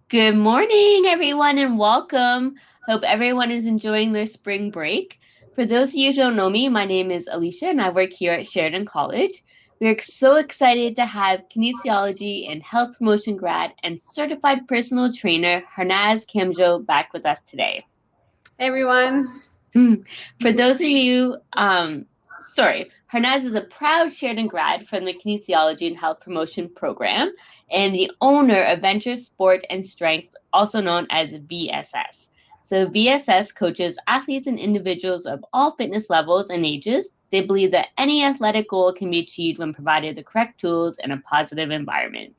Good morning, everyone, and welcome. Hope everyone is enjoying their spring break. For those of you who don't know me, my name is Alicia, and I work here at Sheridan College. We're so excited to have kinesiology and health promotion grad and certified personal trainer Harnaaz Kamboj back with us today. Hey everyone. For those of you, Harnaaz is a proud Sheridan grad from the Kinesiology and Health Promotion Program and the owner of Venture Sport and Strength, also known as VSS. So VSS coaches athletes and individuals of all fitness levels and ages. They believe that any athletic goal can be achieved when provided the correct tools and a positive environment.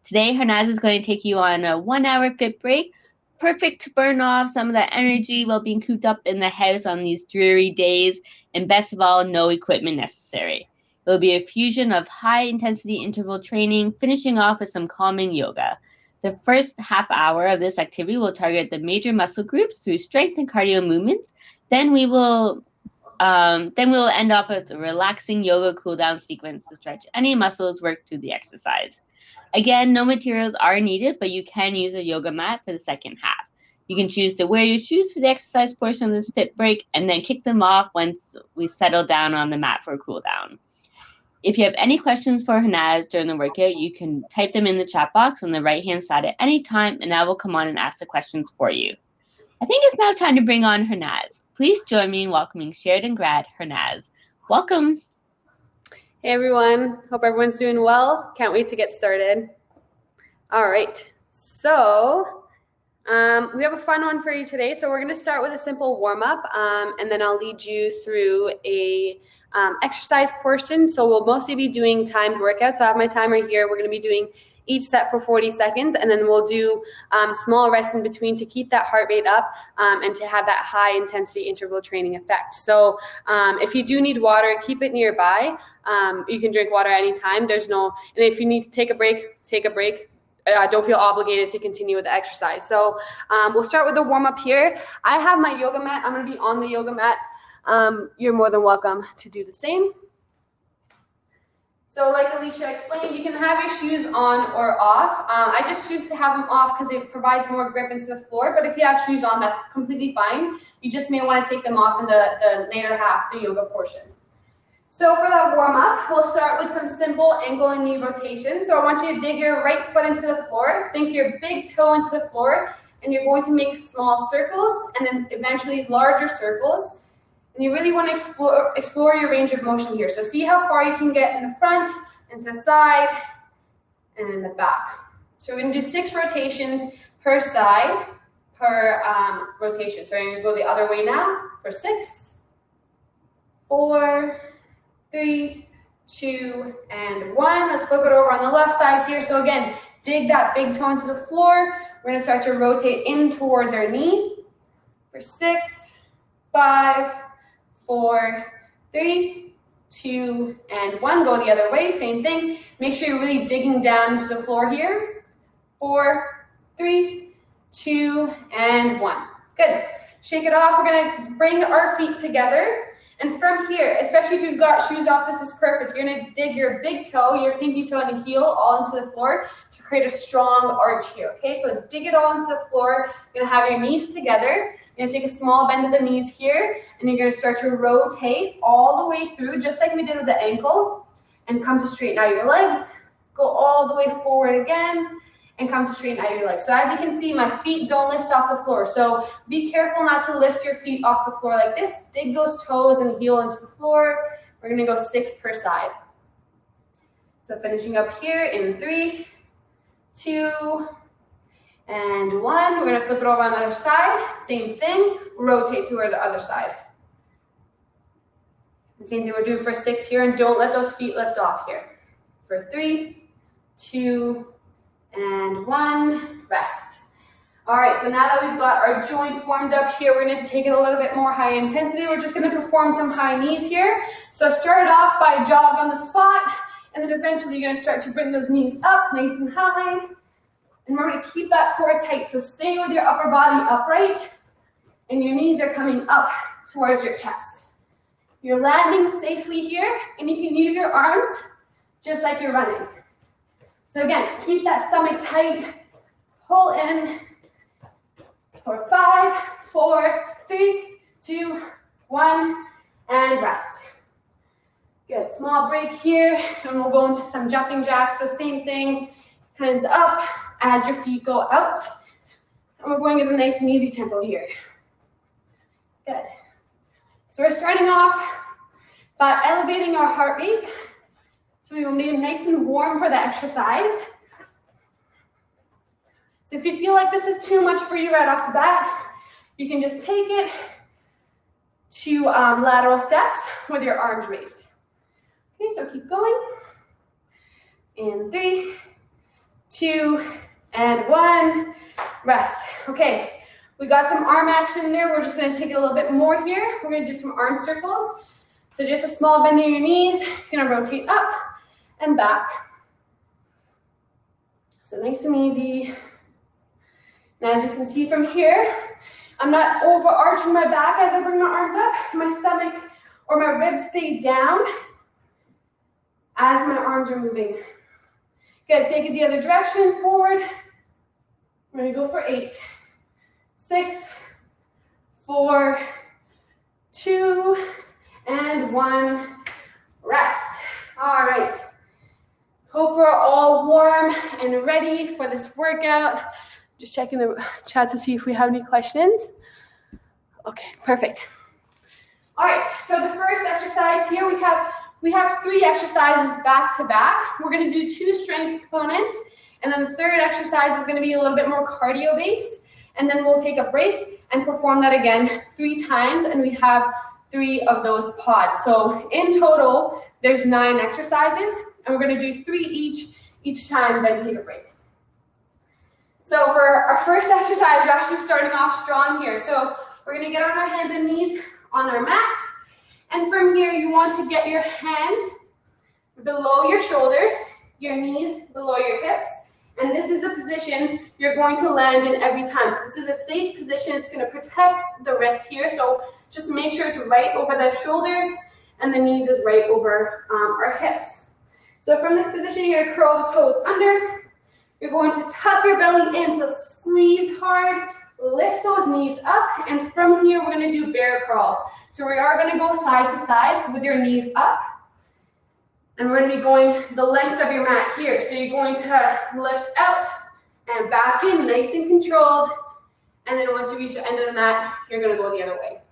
Today, Harnaaz is going to take you on a 1 hour fit break, perfect to burn off some of that energy while being cooped up in the house on these dreary days, and best of all, no equipment necessary. It will be a fusion of high-intensity interval training, finishing off with some calming yoga. The first half hour of this activity will target the major muscle groups through strength and cardio movements. Then we will end off with a relaxing yoga cool down sequence to stretch any muscles worked through the exercise. Again, no materials are needed, but you can use a yoga mat for the second half. You can choose to wear your shoes for the exercise portion of this fit break and then kick them off once we settle down on the mat for a cool down. If you have any questions for Harnaaz during the workout, you can type them in the chat box on the right-hand side at any time, and I will come on and ask the questions for you. I think it's now time to bring on Harnaaz. Please join me in welcoming Sheridan grad Harnaaz. Welcome. Hey everyone. Hope everyone's doing well. Can't wait to get started. All right. So we have a fun one for you today. So we're going to start with a simple warm-up, and then I'll lead you through a exercise portion. So we'll mostly be doing timed workouts. So I have my timer here. We're going to be doing each set for 40 seconds, and then we'll do small rests in between to keep that heart rate up and to have that high intensity interval training effect. So if you do need water, keep it nearby. You can drink water anytime. And if you need to take a break, take a break. Don't feel obligated to continue with the exercise. So we'll start with the warm-up here. I have my yoga mat. I'm going to be on the yoga mat. You're more than welcome to do the same. So like Alicia explained, you can have your shoes on or off. I just choose to have them off because it provides more grip into the floor. But if you have shoes on, that's completely fine. You just may want to take them off in the later half, the yoga portion. So for that warm-up, we'll start with some simple ankle and knee rotation. So I want you to dig your right foot into the floor, think your big toe into the floor, and you're going to make small circles and then eventually larger circles. And you really want to explore your range of motion here. So see how far you can get in the front, and to the side, and in the back. So we're going to do 6 rotations per side, per rotation. So I'm going to go the other way now for 6, 4, 3, 2, and 1. Let's flip it over on the left side here. So again, dig that big toe into the floor. We're going to start to rotate in towards our knee for 6, 5, 4, 3, 2, and 1. Go the other way, same thing. Make sure you're really digging down into the floor here. 4, 3, 2, and 1. Good. Shake it off. We're going to bring our feet together. And from here, especially if you've got shoes off, this is perfect. You're going to dig your big toe, your pinky toe, and heel all into the floor to create a strong arch here, okay? So dig it all into the floor. You're going to have your knees together. You're going to take a small bend of the knees here, and you're going to start to rotate all the way through, just like we did with the ankle, and come to straighten out your legs. Go all the way forward again, and come to straighten out your legs. So as you can see, my feet don't lift off the floor. So be careful not to lift your feet off the floor like this. Dig those toes and heel into the floor. We're gonna go 6 per side. So finishing up here in 3, 2, and 1. We're gonna flip it over on the other side. Same thing, rotate to the other side. The same thing we're doing for 6 here, and don't let those feet lift off here. For 3, 2, and 1, rest. All right, so now that we've got our joints warmed up here, we're gonna take it a little bit more high intensity. We're just gonna perform some high knees here. So start off by a jog on the spot, and then eventually you're gonna start to bring those knees up nice and high. And remember to keep that core tight. So stay with your upper body upright, and your knees are coming up towards your chest. You're landing safely here, and you can use your arms just like you're running. So again, keep that stomach tight, Pull in for 5, 4, 3, 2, 1, and rest. Good, small break here, and we'll go into some jumping jacks. So same thing, hands up as your feet go out. And we're going at a nice and easy tempo here. Good. So we're starting off by elevating our heart rate. So we will be nice and warm for the exercise. So if you feel like this is too much for you right off the bat, you can just take it to lateral steps with your arms raised. Okay, so keep going. In 3, 2, and 1. Rest. Okay, we got some arm action there. We're just going to take it a little bit more here. We're going to do some arm circles. So just a small bend in your knees. You're going to rotate up and back. So nice and easy. And as you can see from here, I'm not overarching my back as I bring my arms up. My stomach or my ribs stay down as my arms are moving. Good, take it the other direction, forward. We're gonna go for 8, 6, 4, 2, and 1. Rest. All right. Hope we're all warm and ready for this workout. Just checking the chat to see if we have any questions. Okay, perfect. All right, for the first exercise here, we have 3 exercises back to back. We're gonna do 2 strength components, and then the third exercise is gonna be a little bit more cardio based, and then we'll take a break and perform that again 3 times, and we have 3 of those pods. So in total, there's 9 exercises, and we're gonna do 3 each time, then take a break. So for our first exercise, we're actually starting off strong here. So we're gonna get on our hands and knees on our mat. And from here, you want to get your hands below your shoulders, your knees below your hips. And this is the position you're going to land in every time. So this is a safe position. It's gonna protect the wrist here. So just make sure it's right over the shoulders and the knees is right over our hips. So from this position, you're gonna curl the toes under. You're going to tuck your belly in, so squeeze hard, lift those knees up, and from here, we're gonna do bear crawls. So we are gonna go side to side with your knees up, and we're gonna be going the length of your mat here. So you're going to lift out and back in, nice and controlled, and then once you reach the end of the mat, you're gonna go the other way.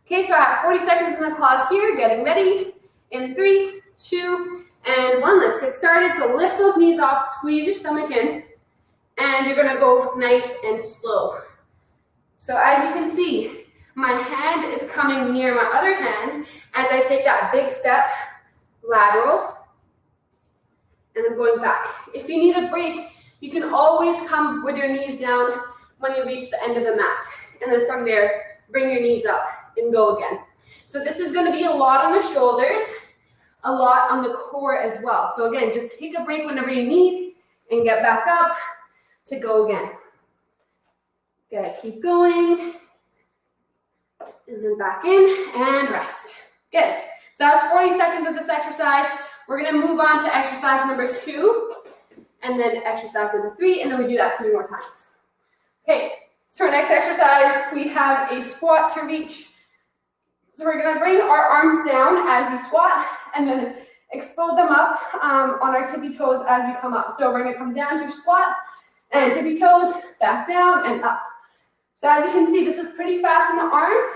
Okay, so I have 40 seconds on the clock here, getting ready. In 3, 2, and 1, let's get started. So lift those knees off, squeeze your stomach in, and you're gonna go nice and slow. So as you can see, my hand is coming near my other hand as I take that big step, lateral, and I'm going back. If you need a break, you can always come with your knees down when you reach the end of the mat. And then from there, bring your knees up and go again. So this is gonna be a lot on the shoulders, a lot on the core as well. So again, just take a break whenever you need and get back up to go again. Good, keep going. And then back in and rest. Good. So that's 40 seconds of this exercise. We're gonna move on to exercise number 2 and then exercise number 3, and then we do that 3 more times. Okay, so our next exercise, we have a squat to reach. So we're gonna bring our arms down as we squat and then explode them up on our tippy toes as we come up. So we're gonna come down to squat and tippy toes, back down and up. So as you can see, this is pretty fast in the arms,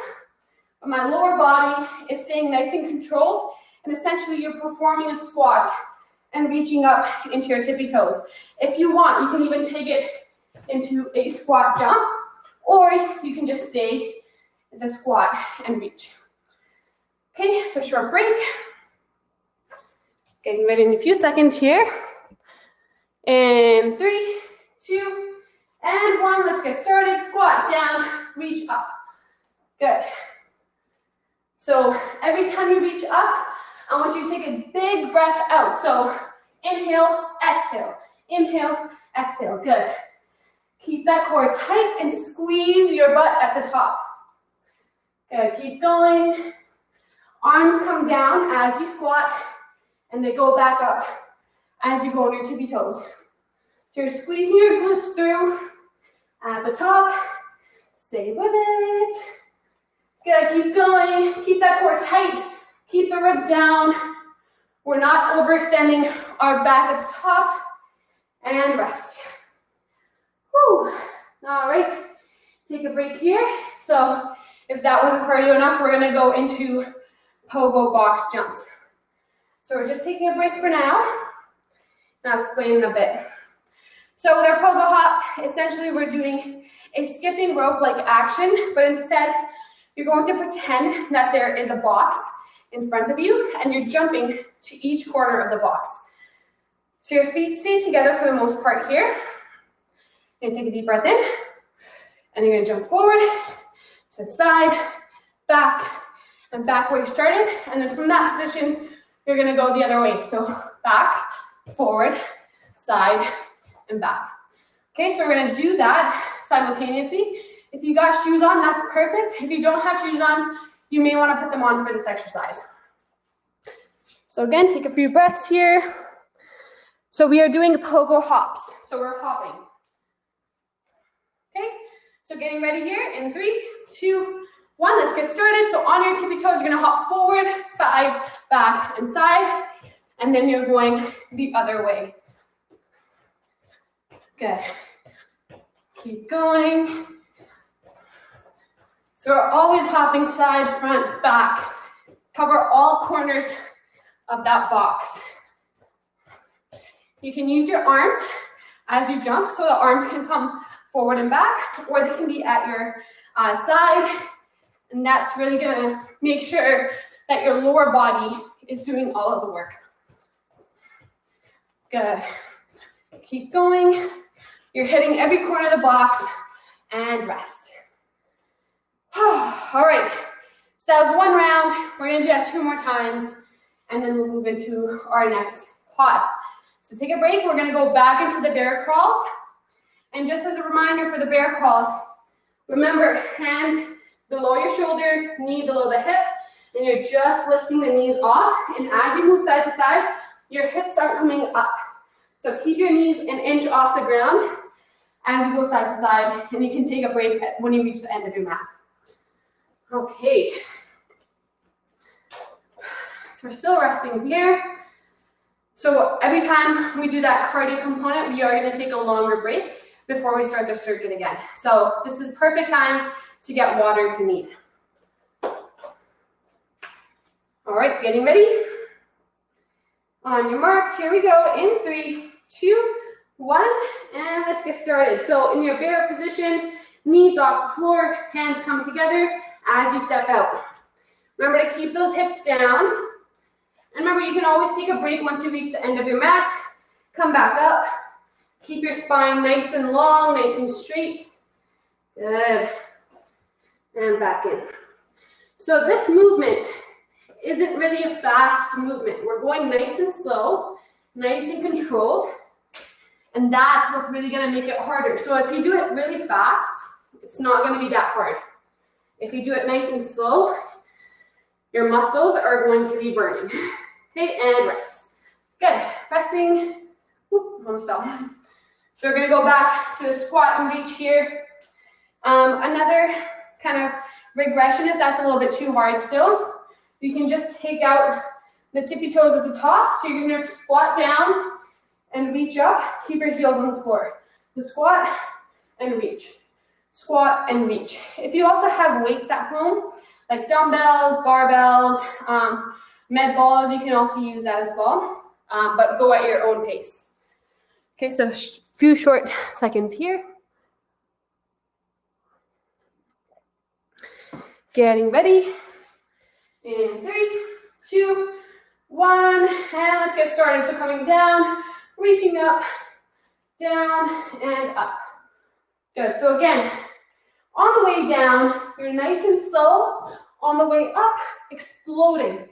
but my lower body is staying nice and controlled, and essentially you're performing a squat and reaching up into your tippy toes. If you want, you can even take it into a squat jump, or you can just stay in the squat and reach. Okay, so short break. Getting ready in a few seconds here. In 3, 2, and 1. Let's get started. Squat down, reach up. Good. So every time you reach up, I want you to take a big breath out. So inhale, exhale. Inhale, exhale. Good. Keep that core tight and squeeze your butt at the top. Good. Keep going. Arms come down as you squat, and they go back up as you go on your tippy toes. So you're squeezing your glutes through, the top. Stay with it. Good, keep going. Keep that core tight. Keep the ribs down. We're not overextending our back at the top. And rest. Whew. All right, take a break here. So if that wasn't cardio enough, we're gonna go into Pogo Box Jumps. So we're just taking a break for now. I'll explain in a bit. So with our Pogo Hops, essentially we're doing a skipping rope-like action, but instead you're going to pretend that there is a box in front of you and you're jumping to each corner of the box. So your feet stay together for the most part here. You're gonna take a deep breath in, and you're gonna jump forward, to the side, back, and back where you started. And then from that position, you're gonna go the other way. So back, forward, side, and back. Okay, so we're gonna do that simultaneously. If you got shoes on, that's perfect. If you don't have shoes on, you may wanna put them on for this exercise. So again, take a few breaths here. So we are doing Pogo Hops. So we're hopping. Okay, so getting ready here in 3, 2, 1. Let's get started. So on your tippy toes, you're gonna hop forward, side, back, and side. And then you're going the other way. Good. Keep going. So we're always hopping side, front, back. Cover all corners of that box. You can use your arms as you jump, so the arms can come forward and back, or they can be at your side, and that's really gonna make sure that your lower body is doing all of the work. Good. Keep going. You're hitting every corner of the box, and rest. All right, so that was one round. We're gonna do that 2 more times, and then we'll move into our next pod. So take a break. We're gonna go back into the bear crawls. And just as a reminder for the bear crawls, remember, hands below your shoulder, knee below the hip, and you're just lifting the knees off. And as you move side to side, your hips aren't coming up. So keep your knees an inch off the ground as you go side to side, and you can take a break when you reach the end of your mat. Okay. So we're still resting here. So every time we do that cardio component, we are gonna take a longer break before we start the circuit again. So this is perfect time to get water if you need. All right, getting ready. On your marks, here we go. In 3, 2, 1, and let's get started. So in your bear position, knees off the floor, hands come together as you step out. Remember to keep those hips down. And remember, you can always take a break once you reach the end of your mat. Come back up. Keep your spine nice and long, nice and straight. Good. And back in. So this movement isn't really a fast movement. We're going nice and slow, nice and controlled. And that's what's really gonna make it harder. So if you do it really fast, it's not gonna be that hard. If you do it nice and slow, your muscles are going to be burning. Okay, and rest. Good, resting. Whoop, almost fell. So we're gonna go back to the squat and reach here. Another kind of regression, if that's a little bit too hard still, you can just take out the tippy toes at the top. So you're gonna squat down and reach up. Keep your heels on the floor. The squat and reach. Squat and reach. If you also have weights at home, like dumbbells, barbells, med balls, you can also use that as well, but go at your own pace. Okay, so a few short seconds here. Getting ready. In 3, 2, 1, and let's get started. So coming down, reaching up, down, and up. Good, so again, on the way down, you're nice and slow. On the way up, exploding.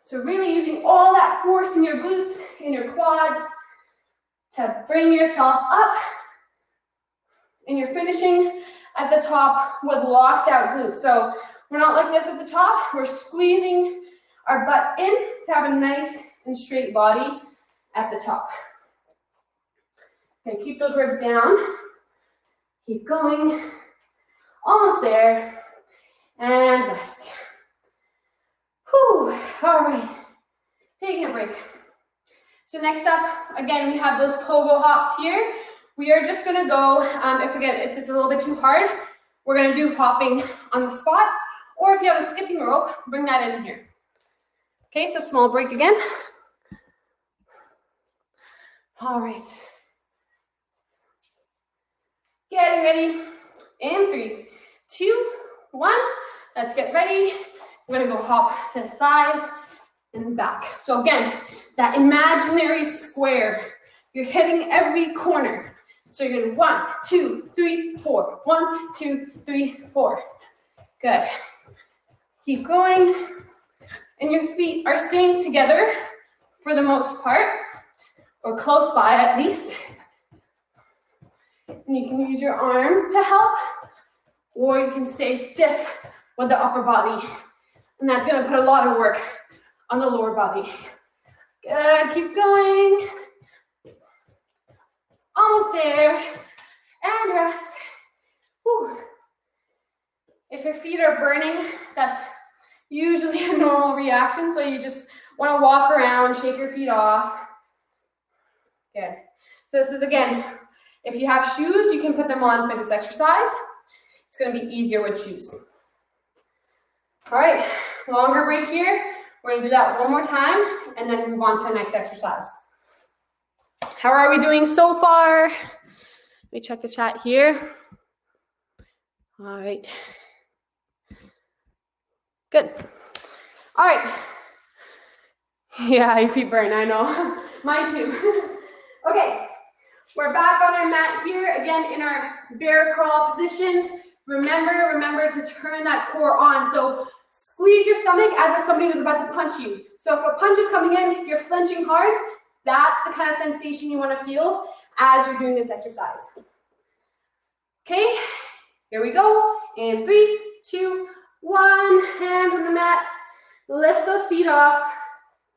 So really using all that force in your glutes, in your quads, to bring yourself up. And you're finishing at the top with locked out glutes. So we're not like this at the top. We're squeezing our butt in to have a nice and straight body at the top. Okay, keep those ribs down. Keep going. Almost there. And rest. Whew. All right. Taking a break. So next up, again, we have those pogo hops here. We are just gonna go, if it's a little bit too hard, we're gonna do hopping on the spot, or if you have a skipping rope, bring that in here. Okay, so small break again. All right. Getting ready. In 3, 2, 1. Let's get ready. We're gonna go hop to the side and back. So again, that imaginary square. You're hitting every corner. So you're gonna 1, 2, 3, 4. 1, 2, 3, 4. Good. Keep going. And your feet are staying together for the most part, or close by at least. And you can use your arms to help, or you can stay stiff with the upper body. And that's gonna put a lot of work on the lower body. Good, keep going. Almost there. And rest. Whew. If your feet are burning, that's usually a normal reaction. So you just want to walk around, shake your feet off. Good. So this is, again, if you have shoes, you can put them on for this exercise. It's going to be easier with shoes. All right, longer break here. We're going to do that one more time and then move on to the next exercise. How are we doing so far? Let me check the chat here. All right. Good. All right. Yeah, your feet burn, I know. Mine too. Okay, we're back on our mat here, again in our bear crawl position. Remember to turn that core on. So squeeze your stomach as if somebody was about to punch you. So if a punch is coming in, you're flinching hard. That's the kind of sensation you want to feel as you're doing this exercise. Okay, here we go. In 3, 2, 1. Hands on the mat. Lift those feet off.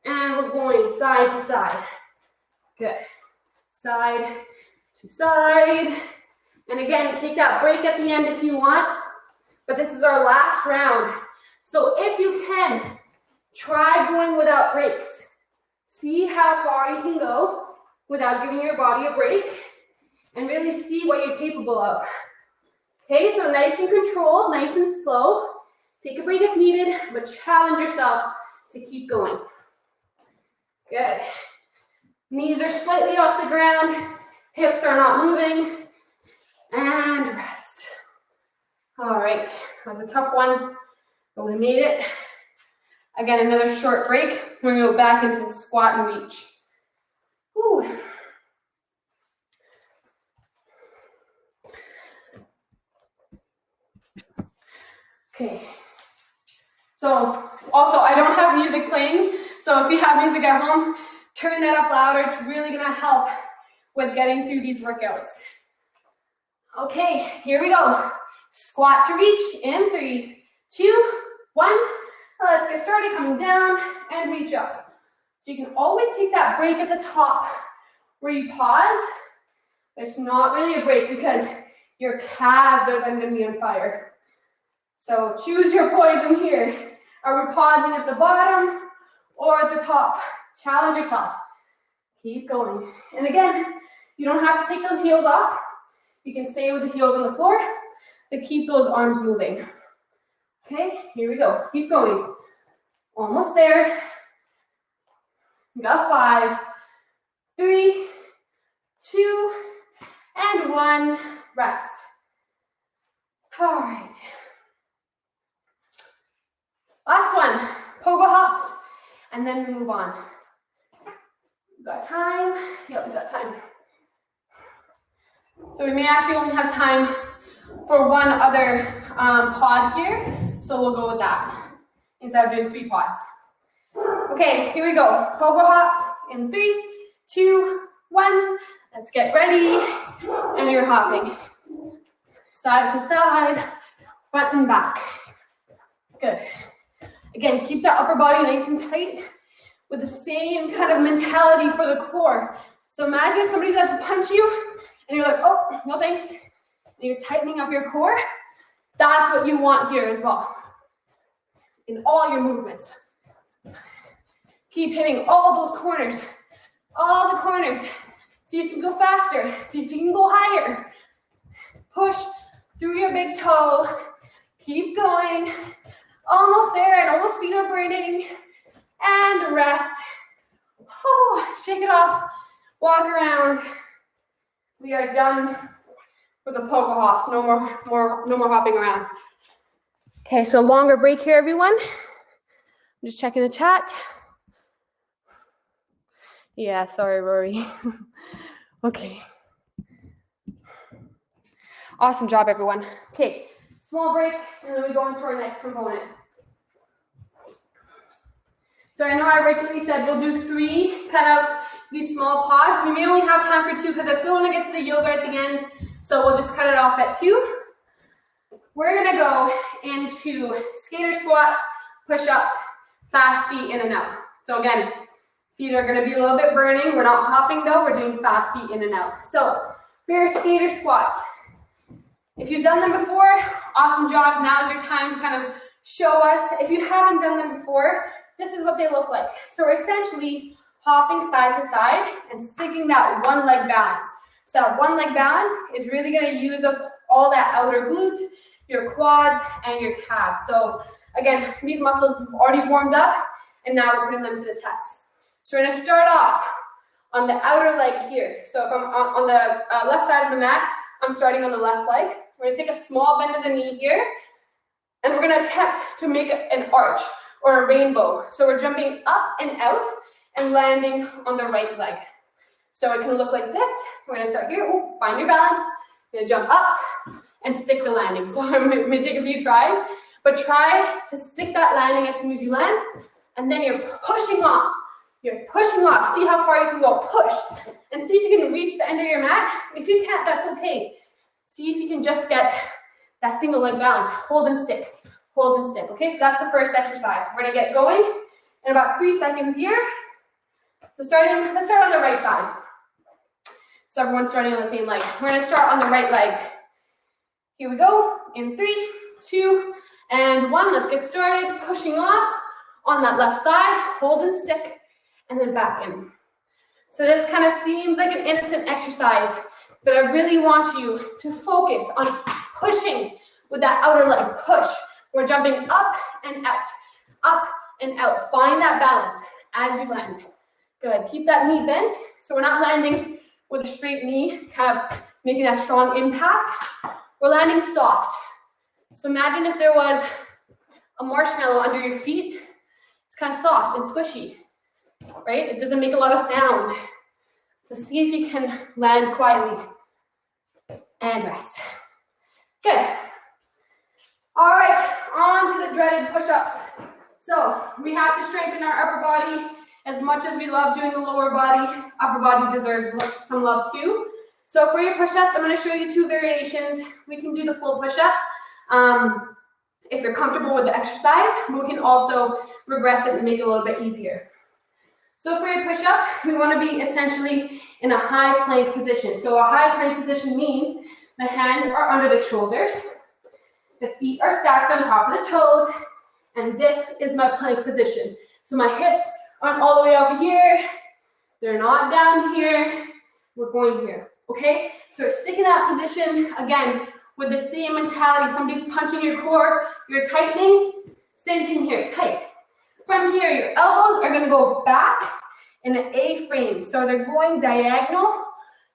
And we're going side to side. Good. Side to side. And again, take that break at the end if you want. But this is our last round. So if you can, try going without breaks. See how far you can go without giving your body a break. And really see what you're capable of. Okay, so nice and controlled, nice and slow. Take a break if needed, but challenge yourself to keep going. Good. Knees are slightly off the ground. Hips are not moving. And rest. All right, that was a tough one, but we made it. Again, another short break. We're gonna go back into the squat and reach. Whew. Okay. So also, I don't have music playing, so if you have music at home, turn that up louder. It's really gonna help with getting through these workouts. Okay, here we go. Squat to reach in 3, 2, 1. Let's get started, coming down and reach up. So you can always take that break at the top where you pause, but it's not really a break because your calves are then gonna be on fire. So choose your poison here. Are we pausing at the bottom or at the top? Challenge yourself. Keep going. And again, you don't have to take those heels off. You can stay with the heels on the floor, but keep those arms moving. Okay, here we go. Keep going. Almost there. We got 5, 3, 2, and 1. Rest. All right. Last one. Pogo hops, and then we move on. We got time? Yep, we got time. So we may actually only have time for one other pod here, so we'll go with that instead of doing 3 pods. Okay, here we go. Pogo hops in 3, 2, 1. Let's get ready. And you're hopping. Side to side, front and back. Good. Again, keep that upper body nice and tight with the same kind of mentality for the core. So imagine somebody's about to punch you and you're like, oh, no thanks. and you're tightening up your core, that's what you want here as well. In all your movements. Keep hitting all those corners. All the corners. See if you can go faster. See if you can go higher. Push through your big toe. Keep going. Almost there, and all those feet are burning. And rest. Oh, shake it off. Walk around. We are done with the Pogo Hops. No more hopping around. Okay, so longer break here, everyone. I'm just checking the chat. Yeah, sorry, Rory. Okay. Awesome job, everyone. Okay, small break, and then we go into our next component. So I know I originally said we'll do 3 kind of these small pods. We may only have time for 2 because I still want to get to the yoga at the end. So we'll just cut it off at 2. We're gonna go into skater squats, push-ups, fast feet in and out. So again, feet are gonna be a little bit burning. We're not hopping though, we're doing fast feet in and out. So for your skater squats, if you've done them before, awesome job. Now's your time to kind of show us. If you haven't done them before, this is what they look like. So we're essentially hopping side to side and sticking that one leg balance. So that one leg balance is really gonna use up all that outer glute, your quads, and your calves. So again, these muscles have already warmed up, and now we're putting them to the test. So we're gonna start off on the outer leg here. So if I'm on the left side of the mat, I'm starting on the left leg. We're gonna take a small bend of the knee here, and we're gonna attempt to make an arch or a rainbow. So we're jumping up and out and landing on the right leg. So it can look like this. We're gonna start here. Ooh, find your balance. You're gonna jump up and stick the landing. So I'm gonna take a few tries, but try to stick that landing as soon as you land, and then you're pushing off. You're pushing off. See how far you can go. Push, and see if you can reach the end of your mat. If you can't, that's okay. See if you can just get that single leg balance. Hold and stick. Hold and stick. Okay, so that's the first exercise. We're gonna get going in about 3 seconds here. So let's start on the right side. So everyone's starting on the same leg. We're gonna start on the right leg. Here we go. In 3, 2, and 1. Let's get started. Pushing off on that left side. Hold and stick, and then back in. So this kind of seems like an innocent exercise, but I really want you to focus on pushing with that outer leg. Push. We're jumping up and out, up and out. Find that balance as you land. Good. Keep that knee bent, so we're not landing with a straight knee, kind of making that strong impact. We're landing soft. So imagine if there was a marshmallow under your feet. It's kind of soft and squishy, right? It doesn't make a lot of sound. So see if you can land quietly and rest. Good. All right, on to the dreaded push-ups. So we have to strengthen our upper body. As much as we love doing the lower body, upper body deserves some love too. So for your push-ups, I'm going to show you 2 variations. We can do the full push-up if you're comfortable with the exercise. We can also regress it and make it a little bit easier. So for your push-up, we want to be essentially in a high plank position. So a high plank position means the hands are under the shoulders, the feet are stacked on top of the toes, and this is my plank position. So my hips aren't all the way over here, they're not down here, we're going here, okay? So stick in that position, again, with the same mentality. Somebody's punching your core, you're tightening, same thing here, tight. From here, your elbows are gonna go back in an A frame. So they're going diagonal,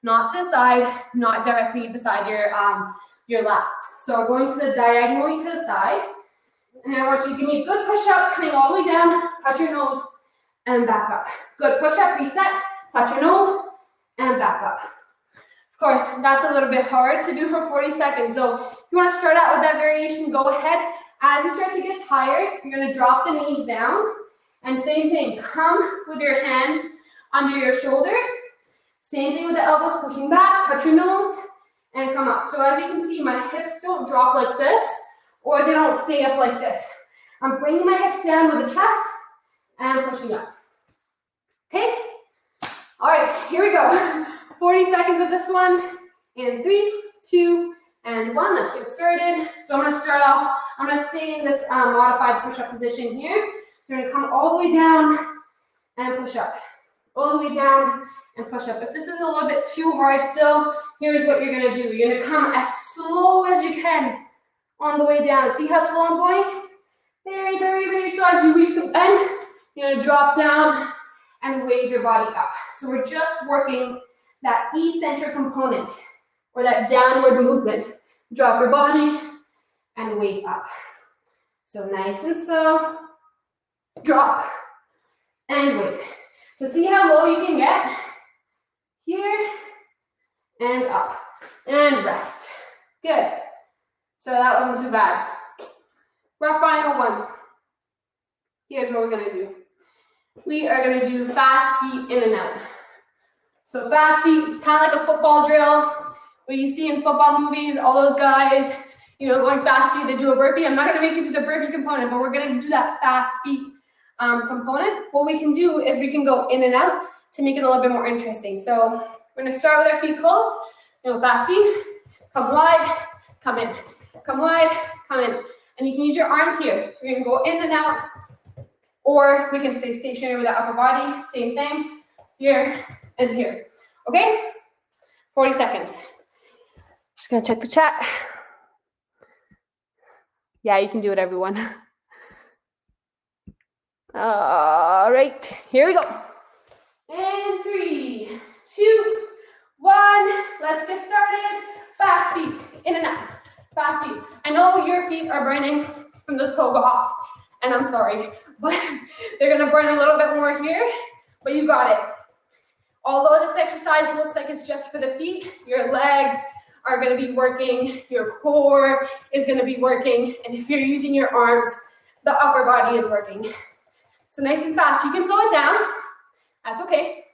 not to the side, not directly beside your lats. So we're going to the diagonally to the side, and I want you to give me a good push-up, coming all the way down, touch your nose, and back up. Good push-up, reset, touch your nose, and back up. Of course, that's a little bit hard to do for 40 seconds. So if you want to start out with that variation, go ahead. As you start to get tired, you're going to drop the knees down. And same thing, come with your hands under your shoulders. Same thing with the elbows, pushing back, touch your nose, and come up. So as you can see, my hips don't drop like this, or they don't stay up like this. I'm bringing my hips down with the chest, and pushing up. Okay? All right, here we go. 40 seconds of this one. In 3, 2, and and one. Let's get started. So I'm going to start off, I'm going to stay in this modified push-up position here. So you're going to come all the way down and push up. All the way down and push up. If this is a little bit too hard still, here's what you're going to do. You're going to come as slow as you can on the way down. See how slow I'm going? Very, very, very slow. As you reach the end, you're going to drop down and wave your body up. So we're just working that eccentric component, or that downward movement. Drop your body and wave up. So nice and slow. Drop and wave. So see how low you can get? Here and up. And rest. Good. So that wasn't too bad. For our final one, here's what we're going to do. We are going to do fast feet in and out. So fast feet, kind of like a football drill, what you see in football movies, all those guys, you know, going fast feet, they do a burpee. I'm not going to make it to the burpee component, but we're going to do that fast feet component. What we can do is we can go in and out to make it a little bit more interesting. So we're going to start with our feet closed, you know, fast feet, come wide, come in, come wide, come in. And you can use your arms here. So we can go in and out, or we can stay stationary with the upper body, same thing, here and here. Okay? 40 seconds. Just gonna check the chat. Yeah, you can do it, everyone. All right, here we go. And 3, 2, 1. Let's get started. Fast feet, in and out. Fast feet. I know your feet are burning from those Pogo Hops, and I'm sorry, but they're gonna burn a little bit more here, but you got it. Although this exercise looks like it's just for the feet, your legs are going to be working, your core is going to be working, and if you're using your arms, the upper body is working. So nice and fast. You can slow it down. That's okay.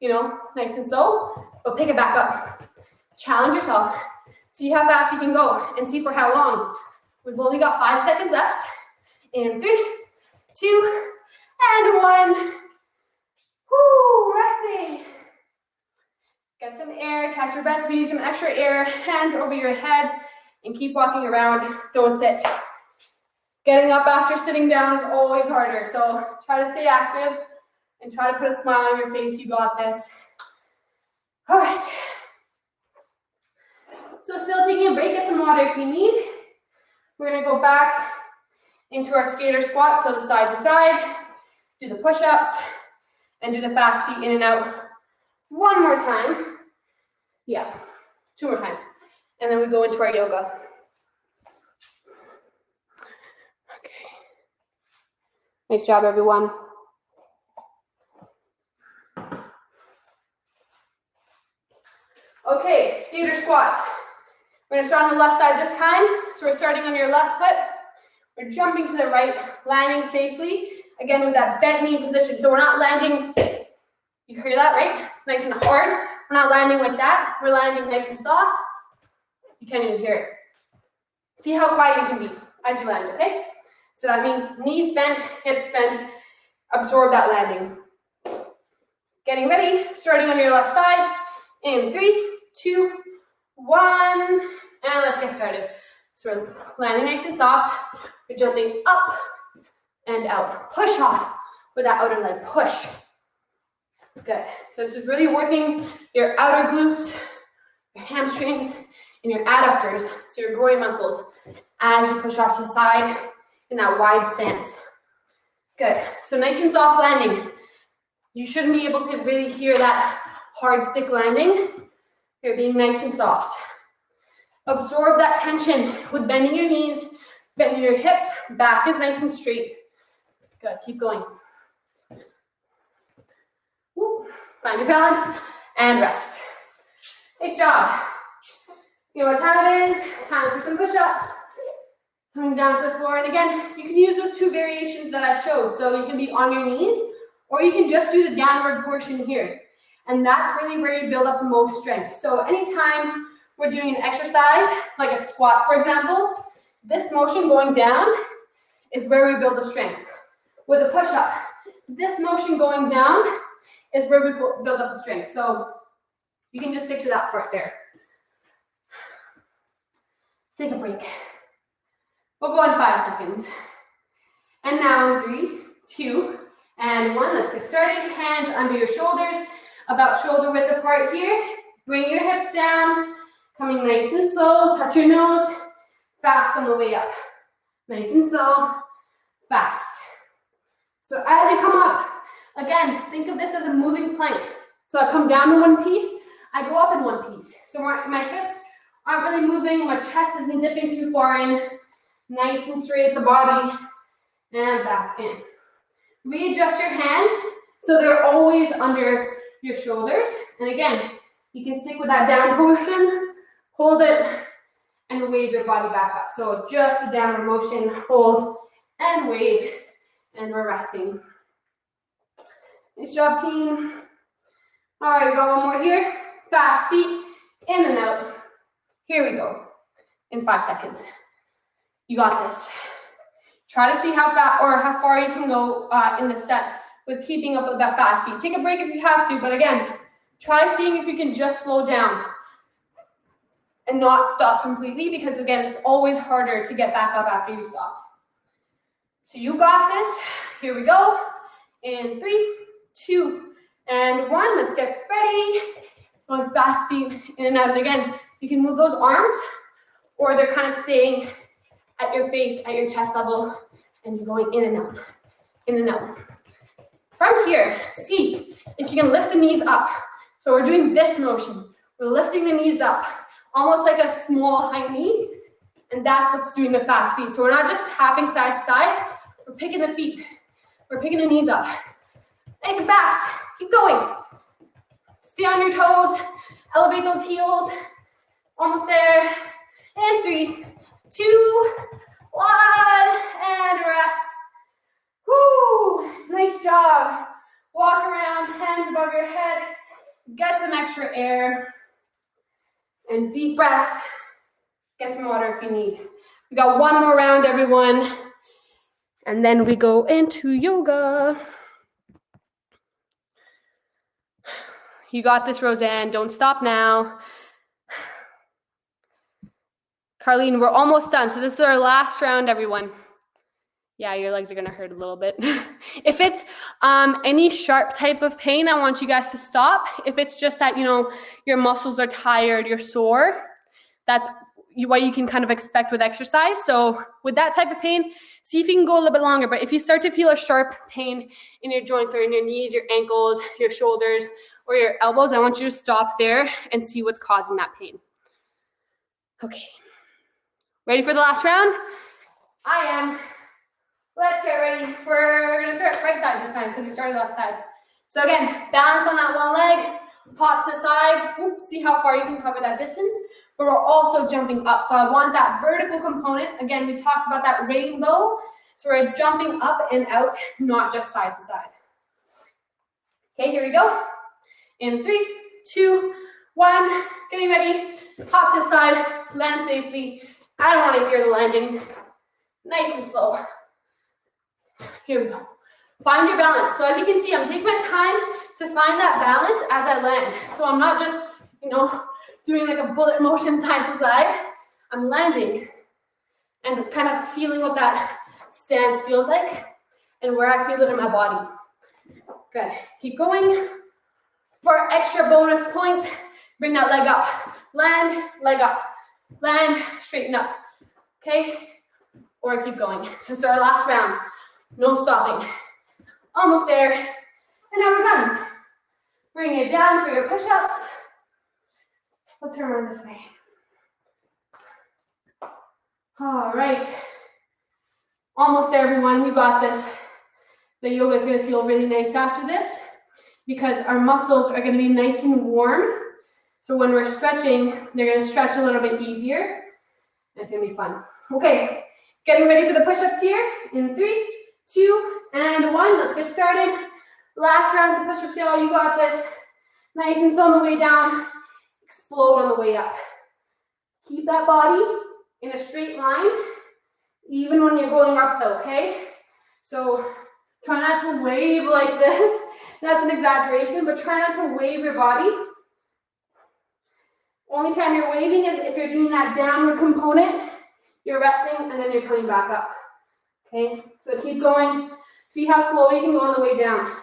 You know, nice and slow, but pick it back up. Challenge yourself. See how fast you can go and see for how long. We've only got 5 seconds left. In 3, 2, and 1. Woo, resting. Get some air, catch your breath, use some extra air, hands over your head, and keep walking around. Don't sit. Getting up after sitting down is always harder, so try to stay active and try to put a smile on your face. You got this. All right. So still taking a break, get some water if you need. We're gonna go back into our skater squat, so the side to side, do the push-ups, and do the fast feet in and out. One more time. Yeah, 2 more times. And then we go into our yoga. Okay. Nice job, everyone. Okay, skater squats. We're gonna start on the left side this time. So we're starting on your left foot. We're jumping to the right, landing safely. Again, with that bent knee position. So we're not landing. You hear that, right? It's nice and hard. We're not landing like that. We're landing nice and soft. You can't even hear it. See how quiet you can be as you land, okay? So that means knees bent, hips bent. Absorb that landing. Getting ready, starting on your left side. In 3, 2, 1. And let's get started. So we're landing nice and soft. We're jumping up and out. Push off with that outer leg. Push. Good. So this is really working your outer glutes, your hamstrings, and your adductors, so your groin muscles, as you push off to the side in that wide stance. Good. So nice and soft landing. You shouldn't be able to really hear that hard stick landing. You're being nice and soft. Absorb that tension with bending your knees, bending your hips. Back is nice and straight. Good. Keep going. Woo. Find your balance and rest. Nice job. You know what time it is? Time for some push-ups. Coming down to the floor. And again, you can use those 2 variations that I showed. So you can be on your knees, or you can just do the downward portion here. And that's really where you build up the most strength. So anytime we're doing an exercise, like a squat, for example, this motion going down is where we build the strength. With a push-up, this motion going down is where we build up the strength. So you can just stick to that part there. take a break. We'll go in 5 seconds. And now in 3, 2, and 1. Let's get started. Hands under your shoulders, about shoulder width apart here. Bring your hips down, coming nice and slow. Touch your nose, fast on the way up. Nice and slow, fast. So as you come up, again, think of this as a moving plank. So I come down to one piece, I go up in one piece. So my hips aren't really moving, my chest isn't dipping too far in. Nice and straight at the body, and back in. Readjust your hands so they're always under your shoulders. And again, you can stick with that down motion, hold it, and wave your body back up. So just the downward motion, hold, and wave, and we're resting. Nice job, team. All right, we got one more here. Fast feet, in and out. Here we go, in 5 seconds. You got this. Try to see how fast or how far you can go in the set with keeping up with that fast feet. Take a break if you have to, but again, try seeing if you can just slow down and not stop completely, because again, it's always harder to get back up after you stopped. So you got this. Here we go. In 3, 2, and 1. Let's get ready. Going fast feet in and out. And again, you can move those arms, or they're kind of staying at your face, at your chest level, and you're going in and out, in and out. From here, see if you can lift the knees up. So we're doing this motion. We're lifting the knees up, almost like a small high knee, and that's what's doing the fast feet. So we're not just tapping side to side, we're picking the feet, we're picking the knees up. Nice and fast, keep going. Stay on your toes, elevate those heels, almost there. And 3, 2, 1, and rest. Woo! Nice job. Walk around, hands above your head. Get some extra air. And deep breath. Get some water if you need. We got one more round, everyone. And then we go into yoga. You got this, Roseanne. Don't stop now. Carlene, we're almost done. So this is our last round, everyone. Yeah, your legs are gonna hurt a little bit. If it's any sharp type of pain, I want you guys to stop. If it's just that, your muscles are tired, you're sore, that's what you can kind of expect with exercise. So with that type of pain, see if you can go a little bit longer. But if you start to feel a sharp pain in your joints or in your knees, your ankles, your shoulders, or your elbows, I want you to stop there and see what's causing that pain. Okay. Ready for the last round? I am. Let's get ready. We're going to start right side this time because we started left side. So again, balance on that one leg, pop to the side. Oops, see how far you can cover that distance. But we're also jumping up. So I want that vertical component. Again, we talked about that rainbow. So we're jumping up and out, not just side to side. Okay, here we go. In 3, 2, 1. Getting ready. Hop to the side. Land safely. I don't want to hear the landing. Nice and slow. Here we go. Find your balance. So as you can see, I'm taking my time to find that balance as I land. So I'm not just, doing like a bullet motion side to side. I'm landing and kind of feeling what that stance feels like and where I feel it in my body. Good. Keep going. For extra bonus points, bring that leg up. Land, leg up. Land, straighten up. Okay? Or keep going. This is our last round. No stopping. Almost there. And now we're done. Bring it down for your push-ups. Let's turn around this way. All right. Almost there, everyone. You got this. The yoga is going to feel really nice after this because our muscles are going to be nice and warm. So when we're stretching, they're going to stretch a little bit easier. And it's going to be fun. Okay. Getting ready for the push-ups here. In 3, 2, and 1. Let's get started. Last round of push-ups, y'all. You got this. Nice and slow on the way down. Explode on the way up. Keep that body in a straight line, even when you're going up though, okay? So try not to wave like this. That's an exaggeration, but try not to wave your body. Only time you're waving is if you're doing that downward component you're resting, and then you're coming back up. Okay, so keep going. See how slow you can go on the way down.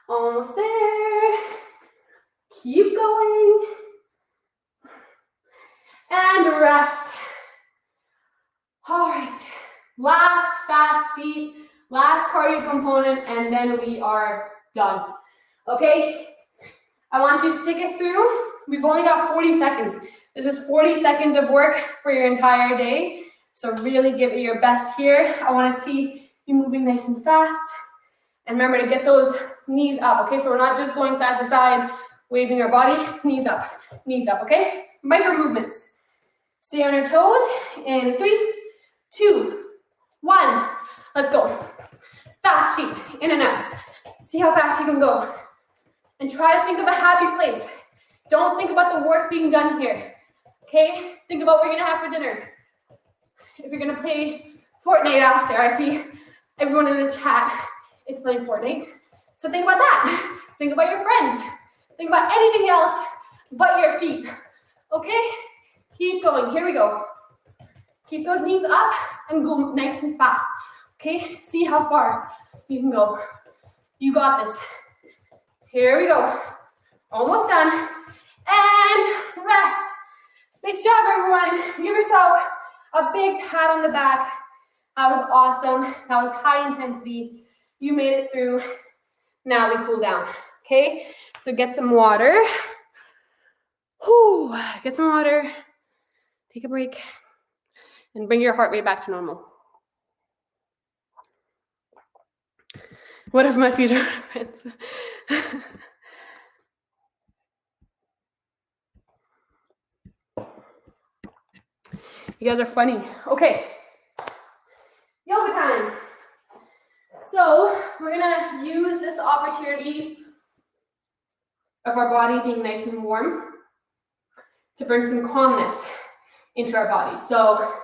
Almost there. Keep going. And rest. All right, last fast feet, last cardio component, and then we are done. Okay, I want you to stick it through. We've only got 40 seconds. This is 40 seconds of work for your entire day. So really give it your best here. I want to see you moving nice and fast. And remember to get those knees up, okay? So we're not just going side to side, waving our body, knees up, okay? Micro movements. Stay on your toes in 3, 2, 1. Let's go. Fast feet, in and out. See how fast you can go. And try to think of a happy place. Don't think about the work being done here, okay? Think about what you're gonna have for dinner. If you're gonna play Fortnite after, I see everyone in the chat is playing Fortnite. So think about that. Think about your friends. Think about anything else but your feet, okay? Keep going, here we go. Keep those knees up and go nice and fast, okay? See how far you can go. You got this. Here we go. Almost done. And rest. Nice job, everyone. Give yourself a big pat on the back. That was awesome. That was high intensity. You made it through. Now we cool down, okay? So get some water. Whew. Get some water. Take a break. And bring your heart rate back to normal. What if my feet are friends? You guys are funny. Okay, yoga time. So we're gonna use this opportunity of our body being nice and warm to bring some calmness into our body. So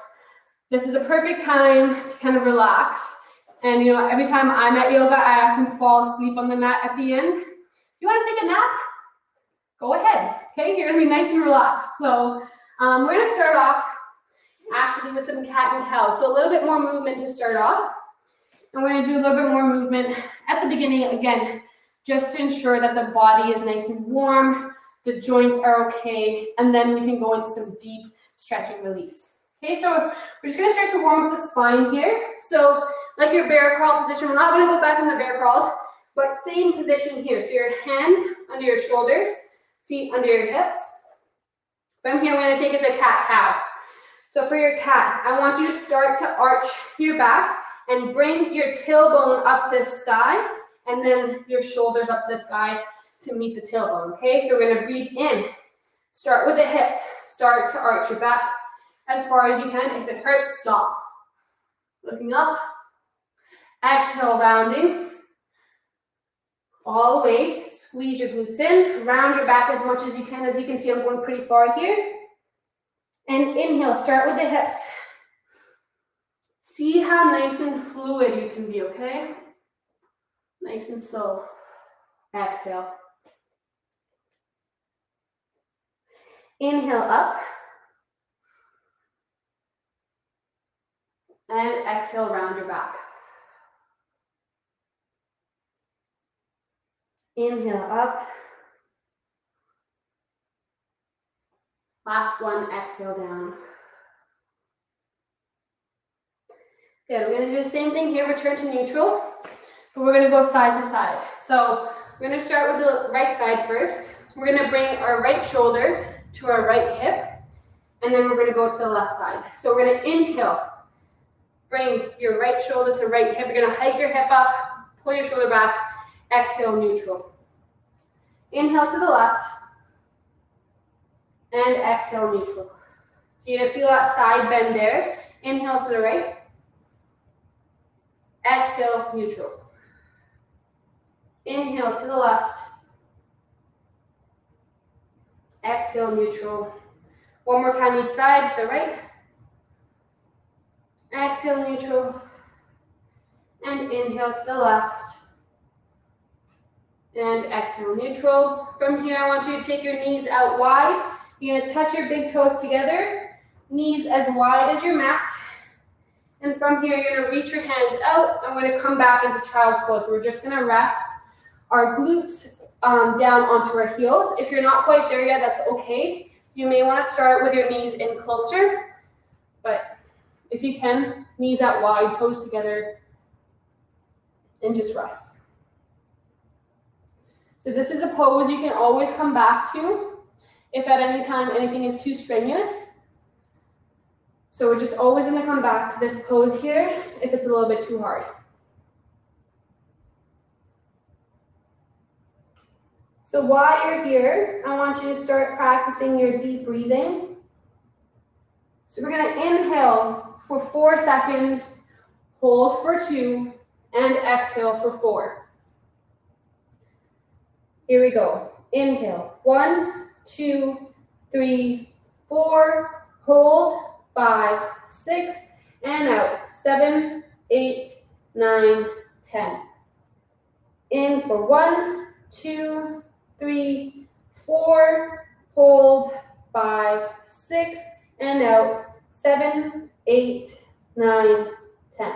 this is a perfect time to kind of relax. And you know, every time I'm at yoga, I often fall asleep on the mat at the end. If you wanna take a nap, go ahead, okay? You're gonna be nice and relaxed. So we're gonna start off actually with some cat and cow. So a little bit more movement to start off. And we're gonna do a little bit more movement at the beginning again, just to ensure that the body is nice and warm, the joints are okay, and then we can go into some deep stretch and release. Okay, so we're just gonna start to warm up the spine here. So like your bear crawl position, we're not gonna go back in the bear crawls, but same position here. So your hands under your shoulders, feet under your hips. From here, we're gonna take it to cat-cow. So for your cat, I want you to start to arch your back and bring your tailbone up to the sky, and then your shoulders up to the sky to meet the tailbone, okay? So we're gonna breathe in. Start with the hips. Start to arch your back as far as you can. If it hurts, stop. Looking up. Exhale, rounding. All the way. Squeeze your glutes in. Round your back as much as you can. As you can see, I'm going pretty far here. And inhale, start with the hips. See how nice and fluid you can be, okay? Nice and slow. Exhale. Inhale up. And exhale, round your back. Inhale up. Last one, exhale down. Good, we're gonna do the same thing here, return to neutral, but we're gonna go side to side. So we're gonna start with the right side first. We're gonna bring our right shoulder to our right hip, and then we're gonna go to the left side. So we're gonna inhale, bring your right shoulder to right hip. You're gonna hike your hip up, pull your shoulder back, exhale, neutral. Inhale to the left, and exhale, neutral. So you're gonna feel that side bend there. Inhale to the right, exhale, neutral. Inhale to the left, exhale, neutral. One more time each side, to the right, exhale, neutral, and inhale to the left, and exhale, neutral. From here, I want you to take your knees out wide You're gonna touch your big toes together, knees as wide as your mat. And from here, you're gonna reach your hands out, and we're gonna come back into child's pose. We're just gonna rest our glutes down onto our heels. If you're not quite there yet, that's okay. You may wanna start with your knees in closer, but if you can, knees out wide, toes together, and just rest. So this is a pose you can always come back to if at any time anything is too strenuous. So we're just always gonna come back to this pose here if it's a little bit too hard. So while you're here, I want you to start practicing your deep breathing. So we're gonna inhale for 4 seconds, hold for 2, and exhale for 4. Here we go. Inhale, 1, 2, 3, 4, hold, 5, 6, and out, 7, 8, 9, 10. In for 1, 2, 3, 4, hold, 5, 6, and out, 7, 8, 9, 10.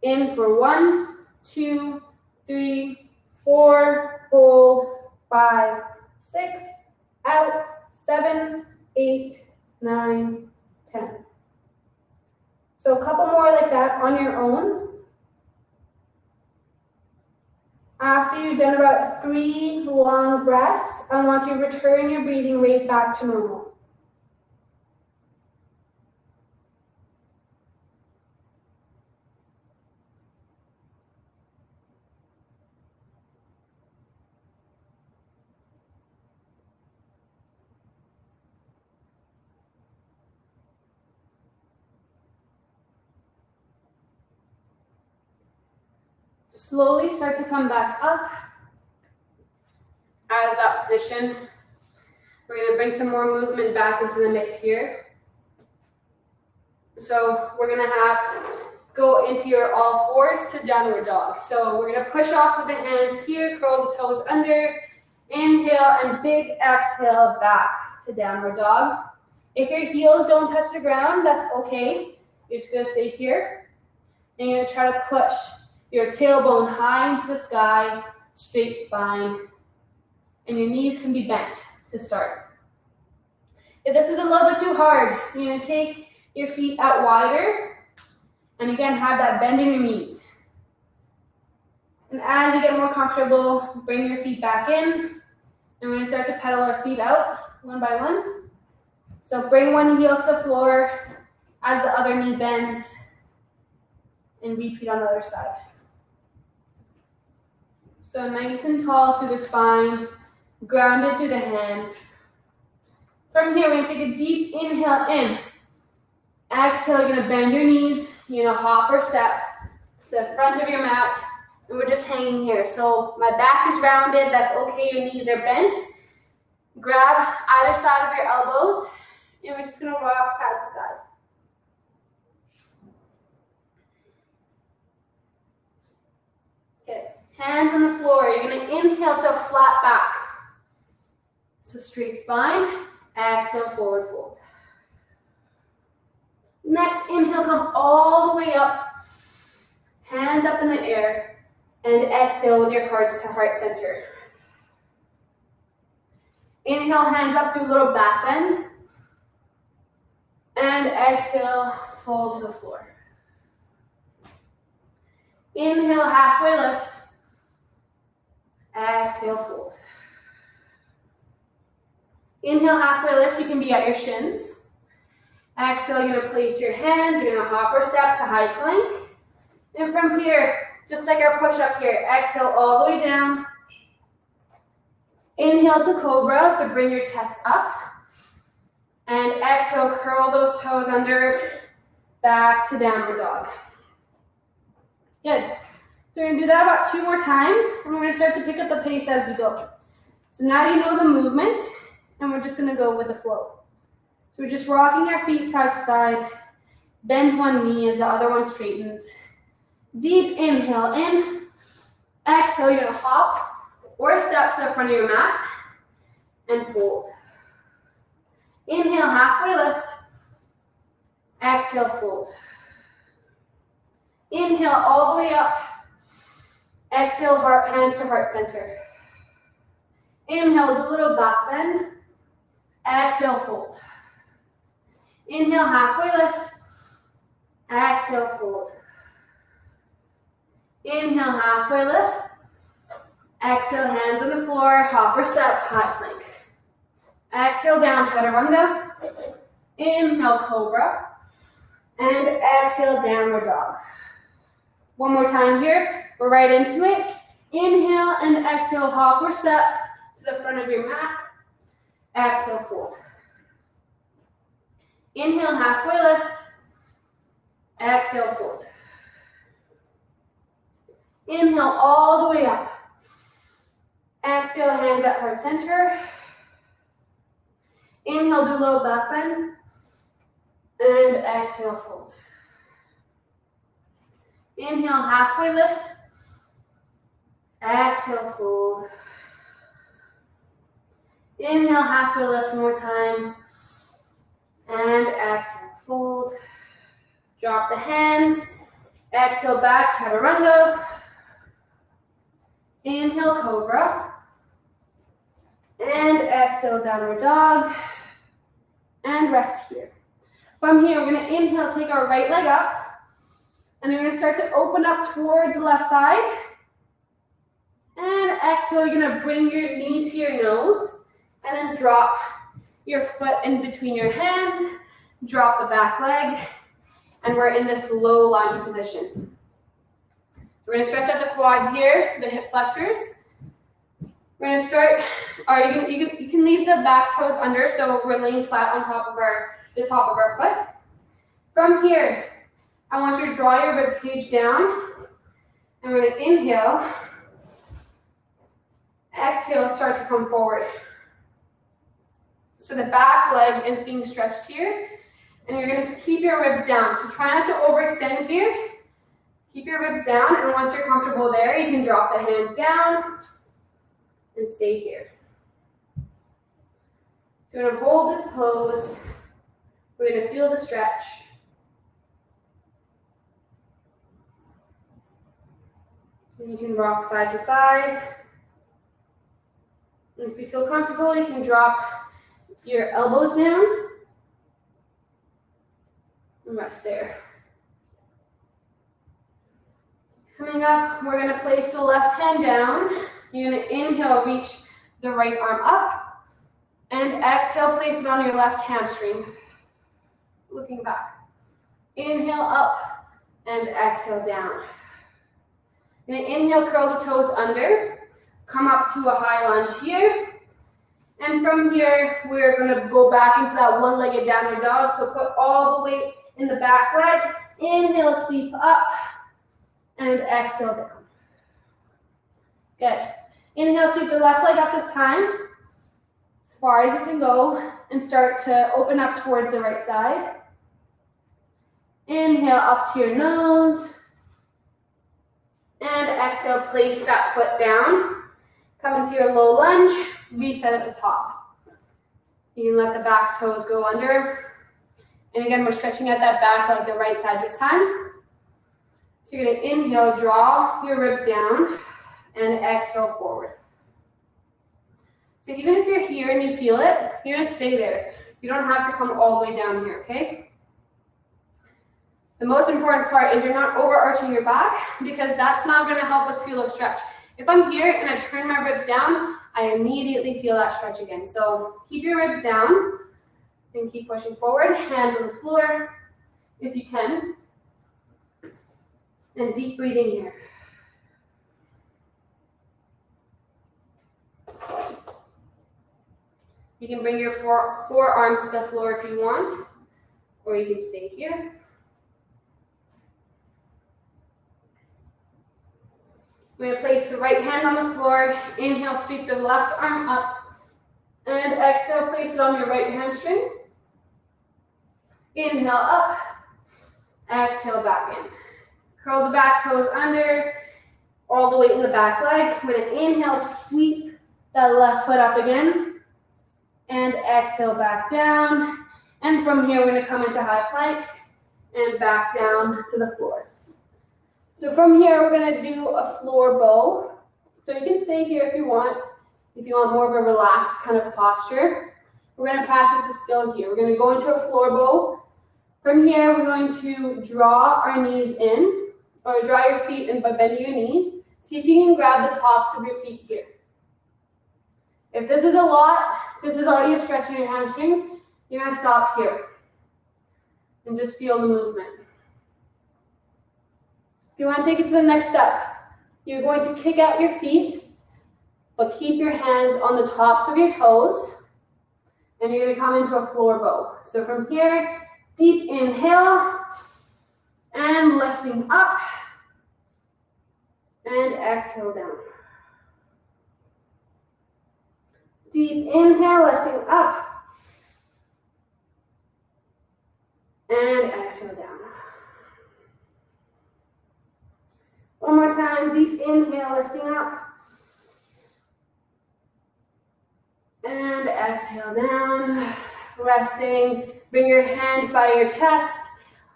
In for 1, 2, 3, 4, hold, 5, 6, out, 7, 8, 9, 10. So a couple more like that on your own. After you've done about 3 long breaths, I want you to return your breathing rate back to normal. Slowly start to come back up out of that position. We're going to bring some more movement back into the mix here. So we're going to go into your all fours to downward dog. So we're going to push off with the hands here, curl the toes under, inhale, and big exhale back to downward dog. If your heels don't touch the ground, that's okay. You're just going to stay here. And you're going to try to push your tailbone high into the sky, straight spine, and your knees can be bent to start. If this is a little bit too hard, you're going to take your feet out wider, and again, have that bend in your knees. And as you get more comfortable, bring your feet back in, and we're going to start to pedal our feet out one by one. So bring one heel to the floor as the other knee bends, and repeat on the other side. So nice and tall through the spine, grounded through the hands. From here, we're going to take a deep inhale in. Exhale, you're going to bend your knees. You're going to hop or step to the front of your mat, and we're just hanging here. So my back is rounded. That's okay. Your knees are bent. Grab either side of your elbows, and we're just going to rock side to side. Okay. Hands on the floor. You're going to inhale to a flat back. So straight spine. Exhale, forward fold. Next, inhale, come all the way up. Hands up in the air. And exhale with your heart to heart center. Inhale, hands up, do a little back bend. And exhale, fold to the floor. Inhale, halfway lift. Exhale, fold. Inhale, halfway lift. You can be at your shins. Exhale, you're going to place your hands. You're going to hop or step to high plank. And from here, just like our push-up here, exhale all the way down. Inhale to cobra, so bring your chest up. And exhale, curl those toes under, back to downward dog. Good. So we're going to do that about 2 more times, and we're going to start to pick up the pace as we go. So now you know the movement, and we're just going to go with the flow. So we're just rocking our feet side to side. Bend one knee as the other one straightens. Deep inhale in. Exhale, you're going to hop or step to the front of your mat and fold. Inhale, halfway lift. Exhale, fold. Inhale all the way up. Exhale, hands to heart center. Inhale, do a little back bend. Exhale, fold. Inhale, halfway lift. Exhale, fold. Inhale, halfway lift. Exhale, hands on the floor, hop or step, high plank. Exhale, down, chaturanga. Inhale, cobra. And exhale, downward dog. One more time here, we're right into it. Inhale and exhale, hop or step to the front of your mat. Exhale, fold. Inhale, halfway lift. Exhale, fold. Inhale all the way up. Exhale, hands at heart center. Inhale, do low back bend. And exhale, fold. Inhale, halfway lift. Exhale, fold. Inhale, halfway lift one more time. And exhale, fold. Drop the hands. Exhale, back, chaturanga. Inhale, cobra. And exhale, downward dog. And rest here. From here, we're going to inhale, take our right leg up. And you're going to start to open up towards the left side. And exhale, you're going to bring your knee to your nose. And then drop your foot in between your hands. Drop the back leg. And we're in this low lunge position. So we're going to stretch out the quads here, the hip flexors. We're going to start, or you can leave the back toes under, so we're laying flat on top of the top of our foot. From here, I want you to draw your rib cage down. And we're going to inhale. Exhale, start to come forward. So the back leg is being stretched here. And you're going to keep your ribs down. So try not to overextend here. Keep your ribs down. And once you're comfortable there, you can drop the hands down and stay here. So we're going to hold this pose. We're going to feel the stretch. And you can rock side to side. And if you feel comfortable, you can drop your elbows down. And rest there. Coming up, we're going to place the left hand down. You're going to inhale, reach the right arm up. And exhale, place it on your left hamstring. Looking back. Inhale up and exhale down. And inhale, curl the toes under. Come up to a high lunge here. And from here, we're going to go back into that one-legged downward dog. So put all the weight in the back leg. Inhale, sweep up. And exhale down. Good. Inhale, sweep the left leg up this time. As far as you can go. And start to open up towards the right side. Inhale, up to your nose. And exhale, place that foot down. Come into your low lunge. Reset at the top. You can let the back toes go under. And again, we're stretching out that back leg, the right side this time. So you're going to inhale, draw your ribs down, and exhale forward. So even if you're here and you feel it, you're going to stay there. You don't have to come all the way down here, okay? The most important part is you're not overarching your back, because that's not going to help us feel a stretch. If I'm here and I turn my ribs down, I immediately feel that stretch again. So keep your ribs down and keep pushing forward. Hands on the floor if you can. And deep breathing here. You can bring your forearms to the floor if you want, or you can stay here. We're going to place the right hand on the floor. Inhale, sweep the left arm up. And exhale, place it on your right hamstring. Inhale up. Exhale back in. Curl the back toes under. All the weight in the back leg. We're going to inhale, sweep that left foot up again. And exhale back down. And from here, we're gonna come into high plank and back down to the floor. So from here, we're gonna do a floor bow. So you can stay here if you want more of a relaxed kind of posture. We're gonna practice the skill here. We're gonna go into a floor bow. From here, we're going to draw our knees in, or draw your feet in by bending your knees. See if you can grab the tops of your feet here. If this is a lot, this is already a stretch in your hamstrings, you're gonna stop here and just feel the movement. If you wanna take it to the next step, you're going to kick out your feet, but keep your hands on the tops of your toes, and you're gonna come into a floor bow. So from here, deep inhale, and lifting up, and exhale down. Deep inhale, lifting up, and exhale down. One more time, deep inhale, lifting up, and exhale down. Resting, bring your hands by your chest.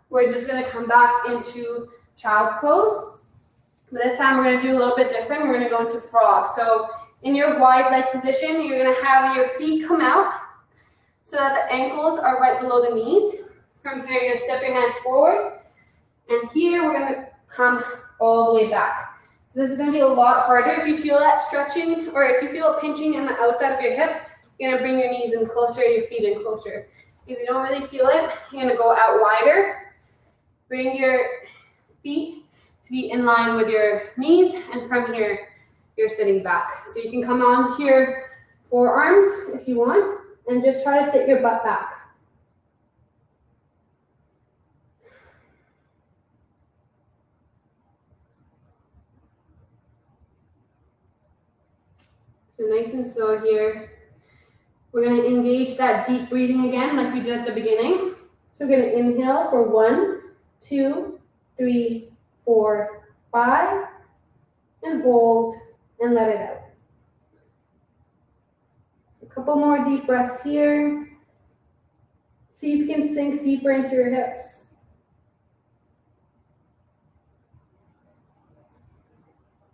We're just gonna come back into child's pose. But this time we're gonna do a little bit different. We're gonna go into frog. So in your wide leg position, you're gonna have your feet come out so that the ankles are right below the knees. From here, you're gonna step your hands forward. And here, we're gonna come all the way back. So this is gonna be a lot harder. If you feel that stretching, or if you feel it pinching in the outside of your hip, you're gonna bring your knees in closer, your feet in closer. If you don't really feel it, you're gonna go out wider. Bring your feet to be in line with your knees, and from here, you're sitting back. So you can come onto your forearms if you want, and just try to sit your butt back. So nice and slow here. We're gonna engage that deep breathing again like we did at the beginning. So we're gonna inhale for 1, 2, 3, 4, 5, and hold, and let it out. So a couple more deep breaths here. See if you can sink deeper into your hips.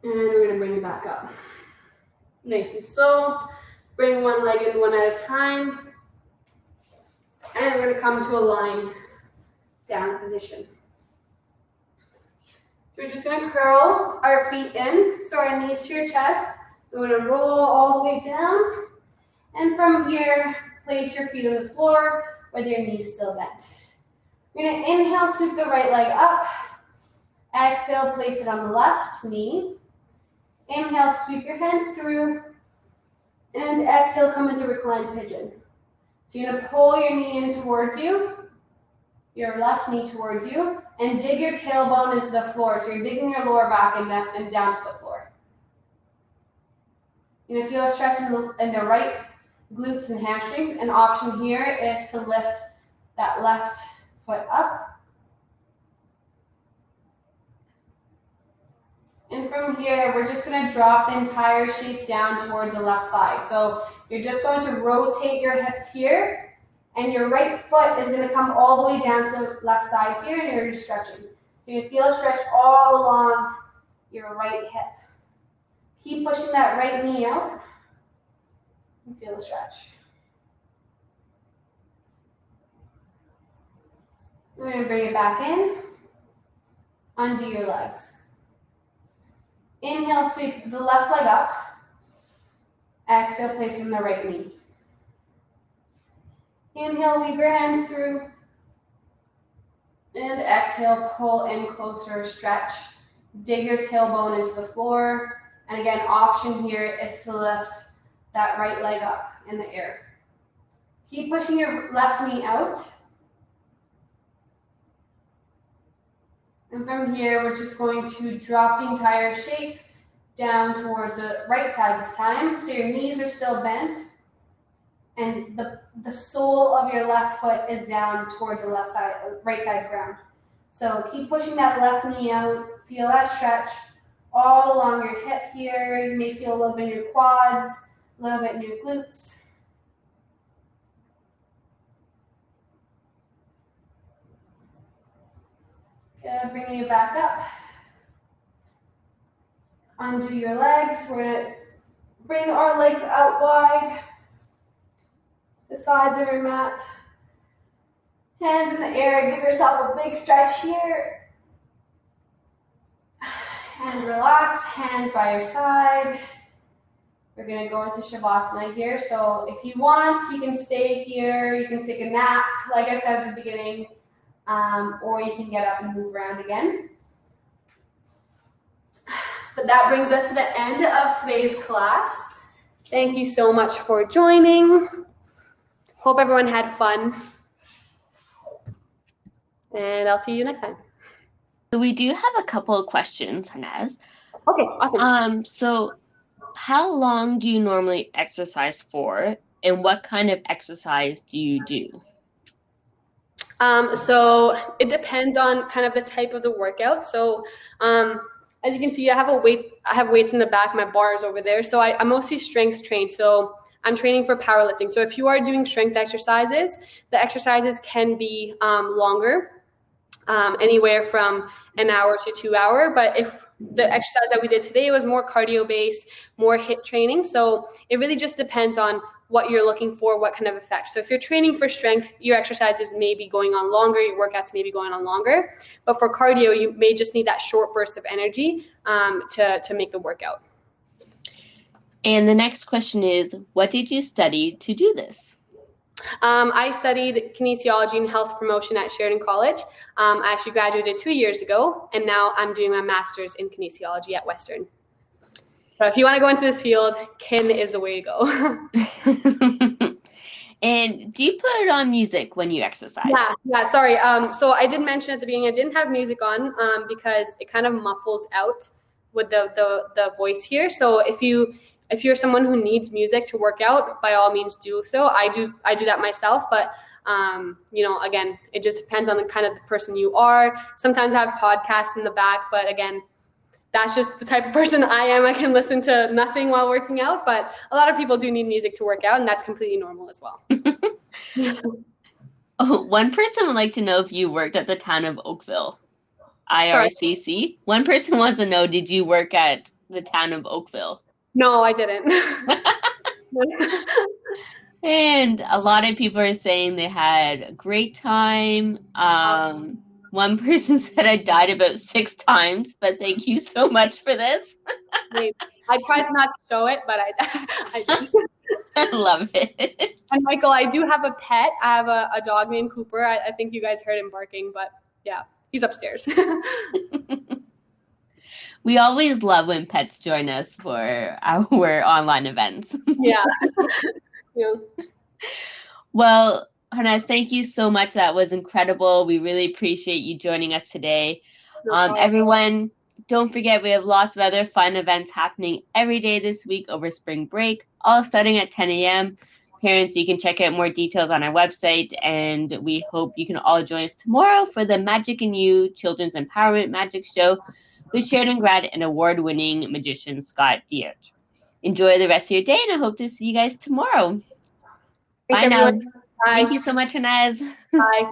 And we're gonna bring it back up. Nice and slow. Bring one leg in one at a time. And we're gonna come to a lying down position. So we're just gonna curl our feet in, so our knees to your chest. We're gonna roll all the way down. And from here, place your feet on the floor with your knees still bent. You're gonna inhale, sweep the right leg up. Exhale, place it on the left knee. Inhale, sweep your hands through. And exhale, come into reclined pigeon. So you're gonna pull your knee in towards you, your left knee towards you, and dig your tailbone into the floor. So you're digging your lower back and down to the floor. You're gonna feel a stretch in the right glutes and hamstrings. An option here is to lift that left foot up. And from here, we're just gonna drop the entire shape down towards the left side. So you're just going to rotate your hips here, and your right foot is gonna come all the way down to the left side here, and you're just stretching. You're gonna feel a stretch all along your right hip. Keep pushing that right knee out, and feel the stretch. We're gonna bring it back in, undo your legs. Inhale, sweep the left leg up. Exhale, placing the right knee. Inhale, weave your hands through. And exhale, pull in closer, stretch. Dig your tailbone into the floor. And again, option here is to lift that right leg up in the air. Keep pushing your left knee out. And from here, we're just going to drop the entire shape down towards the right side this time. So your knees are still bent, and the sole of your left foot is down towards the left side, right side ground. So keep pushing that left knee out. Feel that stretch all along your hip here. You may feel a little bit in your quads, a little bit in your glutes. Good, bringing it back up. Undo your legs. We're gonna bring our legs out wide. The sides of your mat. Hands in the air. Give yourself a big stretch here. And relax. Hands by your side. We're gonna go into Shavasana here. So if you want, you can stay here. You can take a nap, like I said at the beginning, or you can get up and move around again. But that brings us to the end of today's class. Thank you so much for joining. Hope everyone had fun. And I'll see you next time. So we do have a couple of questions, Harnaaz. Okay, awesome. So how long do you normally exercise for, and what kind of exercise do you do? So it depends on kind of the type of the workout. So as you can see, I have weights in the back. My bar is over there. So I'm mostly strength trained. So I'm training for powerlifting. So if you are doing strength exercises, the exercises can be longer, anywhere from an hour to 2 hours. But if the exercise that we did today was more cardio based, more HIIT training. So it really just depends on what you're looking for, what kind of effect. So if you're training for strength, your exercises may be going on longer, your workouts may be going on longer. But for cardio, you may just need that short burst of energy to make the workout. And the next question is, what did you study to do this? I studied kinesiology and health promotion at Sheridan College. I actually graduated 2 years ago, and now I'm doing my master's in kinesiology at Western. So if you want to go into this field, kin is the way to go. And do you put on music when you exercise? Yeah. Sorry. So I did mention at the beginning I didn't have music on because it kind of muffles out with the voice here. So if you're someone who needs music to work out, by all means do so. I do that myself, but again, it just depends on the kind of the person you are. Sometimes I have podcasts in the back, but again, that's just the type of person I am. I can listen to nothing while working out, but a lot of people do need music to work out, and that's completely normal as well. One person would like to know if you worked at the town of Oakville, IRCC. Sorry. One person wants to know, did you work at the town of Oakville? No, I didn't. And a lot of people are saying they had a great time. One person said I died about 6 times, but thank you so much for this. I tried not to show it, but I did. I love it. And Michael, I do have a pet. I have a dog named Cooper. I think you guys heard him barking, but yeah, he's upstairs. We always love when pets join us for our online events. Yeah. Well, Harnaaz, thank you so much. That was incredible. We really appreciate you joining us today. Everyone, don't forget we have lots of other fun events happening every day this week over spring break, all starting at 10 a.m. Parents, you can check out more details on our website, and we hope you can all join us tomorrow for the Magic in You Children's Empowerment Magic Show with Sheridan grad and award-winning magician Scott Dietz. Enjoy the rest of your day, and I hope to see you guys tomorrow. Bye now. Bye. Thank you so much, Harnaaz. Bye.